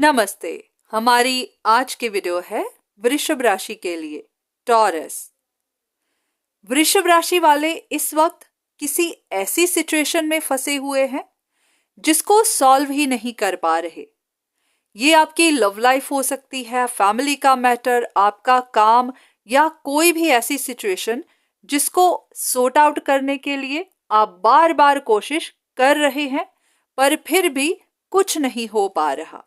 नमस्ते। हमारी आज की वीडियो है वृषभ राशि के लिए, टॉरस। वृषभ राशि वाले इस वक्त किसी ऐसी सिचुएशन में फंसे हुए हैं जिसको सॉल्व ही नहीं कर पा रहे। ये आपकी लव लाइफ हो सकती है, फैमिली का मैटर, आपका काम, या कोई भी ऐसी सिचुएशन जिसको सॉर्ट आउट करने के लिए आप बार बार कोशिश कर रहे हैं पर फिर भी कुछ नहीं हो पा रहा।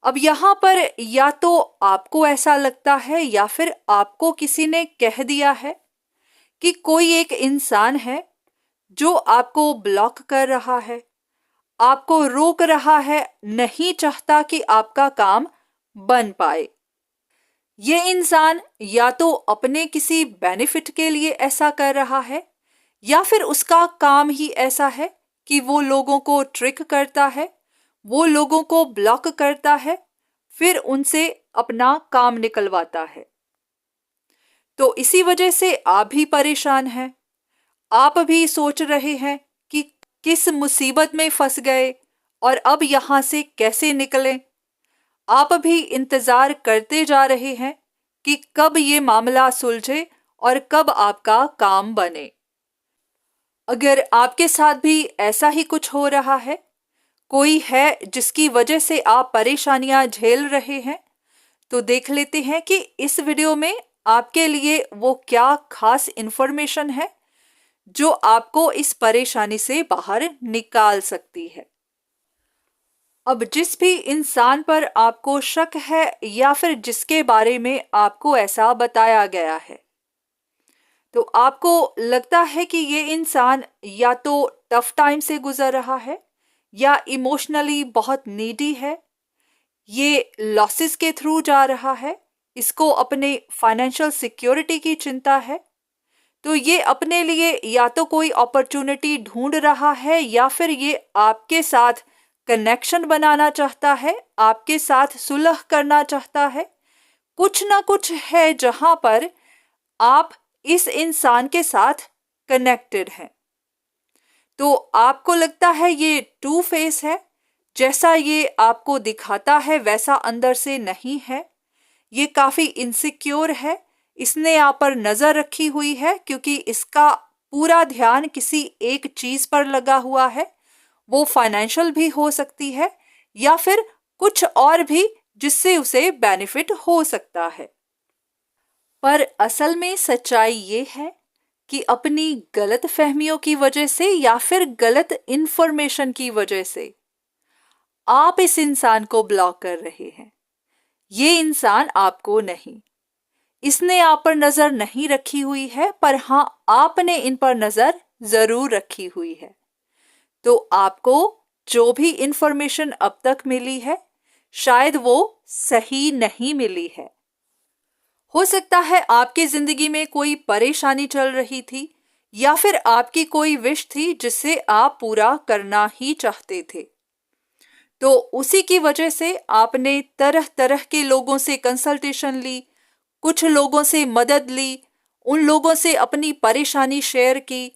अब यहाँ पर या तो आपको ऐसा लगता है या फिर आपको किसी ने कह दिया है कि कोई एक इंसान है जो आपको ब्लॉक कर रहा है, आपको रोक रहा है, नहीं चाहता कि आपका काम बन पाए। ये इंसान या तो अपने किसी बेनिफिट के लिए ऐसा कर रहा है या फिर उसका काम ही ऐसा है कि वो लोगों को ट्रिक करता है, वो लोगों को ब्लॉक करता है, फिर उनसे अपना काम निकलवाता है। तो इसी वजह से आप भी परेशान हैं। आप भी सोच रहे हैं कि किस मुसीबत में फंस गए और अब यहां से कैसे निकलें। आप भी इंतजार करते जा रहे हैं कि कब ये मामला सुलझे और कब आपका काम बने। अगर आपके साथ भी ऐसा ही कुछ हो रहा है, कोई है जिसकी वजह से आप परेशानियां झेल रहे हैं, तो देख लेते हैं कि इस वीडियो में आपके लिए वो क्या खास इंफॉर्मेशन है जो आपको इस परेशानी से बाहर निकाल सकती है। अब जिस भी इंसान पर आपको शक है या फिर जिसके बारे में आपको ऐसा बताया गया है, तो आपको लगता है कि ये इंसान या तो टफ टाइम से गुजर रहा है या इमोशनली बहुत नीडी है, ये लॉसेस के थ्रू जा रहा है, इसको अपने फाइनेंशियल सिक्योरिटी की चिंता है, तो ये अपने लिए या तो कोई अपॉर्चुनिटी ढूंढ रहा है या फिर ये आपके साथ कनेक्शन बनाना चाहता है, आपके साथ सुलह करना चाहता है। कुछ ना कुछ है जहां पर आप इस इंसान के साथ कनेक्टेड हैं। तो आपको लगता है ये टू फेस है, जैसा ये आपको दिखाता है वैसा अंदर से नहीं है। ये काफी इनसिक्योर है, इसने आप पर नजर रखी हुई है क्योंकि इसका पूरा ध्यान किसी एक चीज पर लगा हुआ है। वो फाइनेंशियल भी हो सकती है या फिर कुछ और भी जिससे उसे बेनिफिट हो सकता है। पर असल में सच्चाई ये है कि अपनी गलत फहमियों की वजह से या फिर गलत इंफॉर्मेशन की वजह से आप इस इंसान को ब्लॉक कर रहे हैं। ये इंसान आपको नहीं, इसने आप पर नजर नहीं रखी हुई है, पर हाँ आपने इन पर नजर जरूर रखी हुई है। तो आपको जो भी इंफॉर्मेशन अब तक मिली है शायद वो सही नहीं मिली है। हो सकता है आपकी जिंदगी में कोई परेशानी चल रही थी या फिर आपकी कोई विश थी जिसे आप पूरा करना ही चाहते थे, तो उसी की वजह से आपने तरह तरह के लोगों से कंसल्टेशन ली, कुछ लोगों से मदद ली, उन लोगों से अपनी परेशानी शेयर की,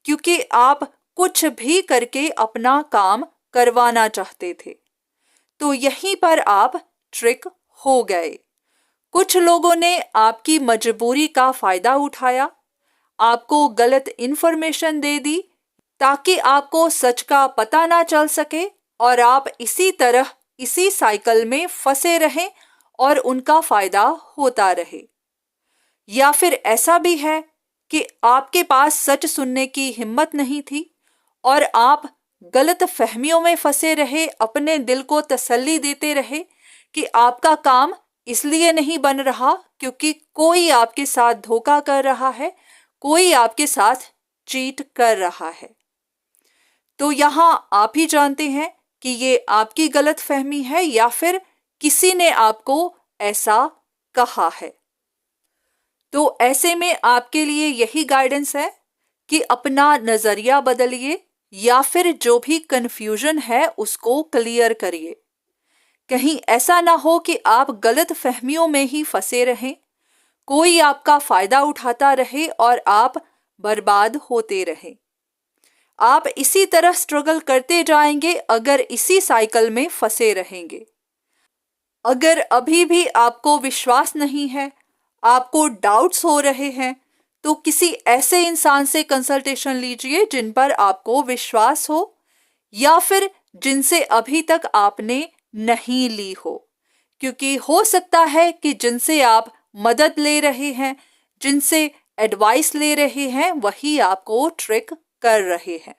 क्योंकि आप कुछ भी करके अपना काम करवाना चाहते थे। तो यहीं पर आप ट्रिक हो गए। कुछ लोगों ने आपकी मजबूरी का फायदा उठाया, आपको गलत इंफॉर्मेशन दे दी ताकि आपको सच का पता ना चल सके और आप इसी तरह इसी साइकिल में फंसे रहें और उनका फायदा होता रहे। या फिर ऐसा भी है कि आपके पास सच सुनने की हिम्मत नहीं थी और आप गलत फहमियों में फंसे रहे, अपने दिल को तसल्ली देते रहे कि आपका काम इसलिए नहीं बन रहा क्योंकि कोई आपके साथ धोखा कर रहा है, कोई आपके साथ चीट कर रहा है। तो यहां आप ही जानते हैं कि ये आपकी गलत फहमी है या फिर किसी ने आपको ऐसा कहा है। तो ऐसे में आपके लिए यही गाइडेंस है कि अपना नजरिया बदलिए या फिर जो भी कंफ्यूजन है उसको क्लियर करिए। कहीं ऐसा ना हो कि आप गलत फहमियों में ही फंसे रहें, कोई आपका फायदा उठाता रहे और आप बर्बाद होते रहें। आप इसी तरह स्ट्रगल करते जाएंगे अगर इसी साइकिल में फंसे रहेंगे। अगर अभी भी आपको विश्वास नहीं है, आपको डाउट्स हो रहे हैं, तो किसी ऐसे इंसान से कंसल्टेशन लीजिए जिन पर आपको विश्वास हो या फिर जिनसे अभी तक आपने नहीं ली हो, क्योंकि हो सकता है कि जिनसे आप मदद ले रहे हैं, जिनसे एडवाइस ले रहे हैं, वही आपको ट्रिक कर रहे हैं।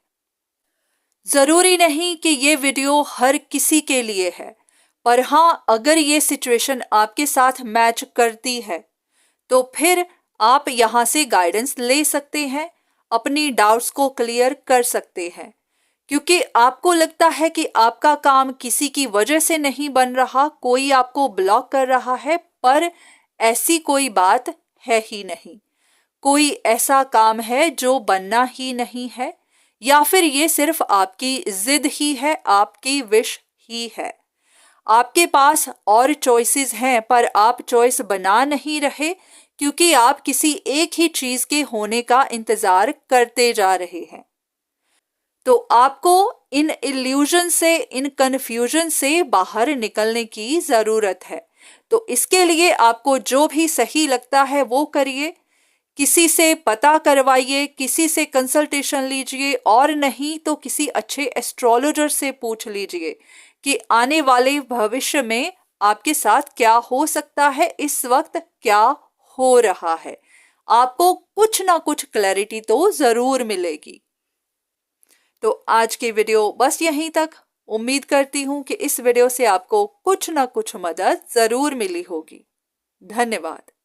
जरूरी नहीं कि ये वीडियो हर किसी के लिए है, पर हाँ, अगर ये सिचुएशन आपके साथ मैच करती है तो फिर आप यहाँ से गाइडेंस ले सकते हैं, अपनी डाउट्स को क्लियर कर सकते हैं। क्योंकि आपको लगता है कि आपका काम किसी की वजह से नहीं बन रहा, कोई आपको ब्लॉक कर रहा है, पर ऐसी कोई बात है ही नहीं। कोई ऐसा काम है जो बनना ही नहीं है, या फिर ये सिर्फ आपकी जिद ही है, आपकी विश ही है। आपके पास और चॉइसेस हैं, पर आप चॉइस बना नहीं रहे क्योंकि आप किसी एक ही चीज के होने का इंतजार करते जा रहे हैं। तो आपको इन इल्यूजन से, इन कंफ्यूजन से बाहर निकलने की जरूरत है। तो इसके लिए आपको जो भी सही लगता है वो करिए, किसी से पता करवाइए, किसी से कंसल्टेशन लीजिए, और नहीं तो किसी अच्छे एस्ट्रोलॉजर से पूछ लीजिए कि आने वाले भविष्य में आपके साथ क्या हो सकता है, इस वक्त क्या हो रहा है। आपको कुछ ना कुछ क्लैरिटी तो जरूर मिलेगी। तो आज की वीडियो बस यहीं तक। उम्मीद करती हूं कि इस वीडियो से आपको कुछ ना कुछ मदद जरूर मिली होगी। धन्यवाद।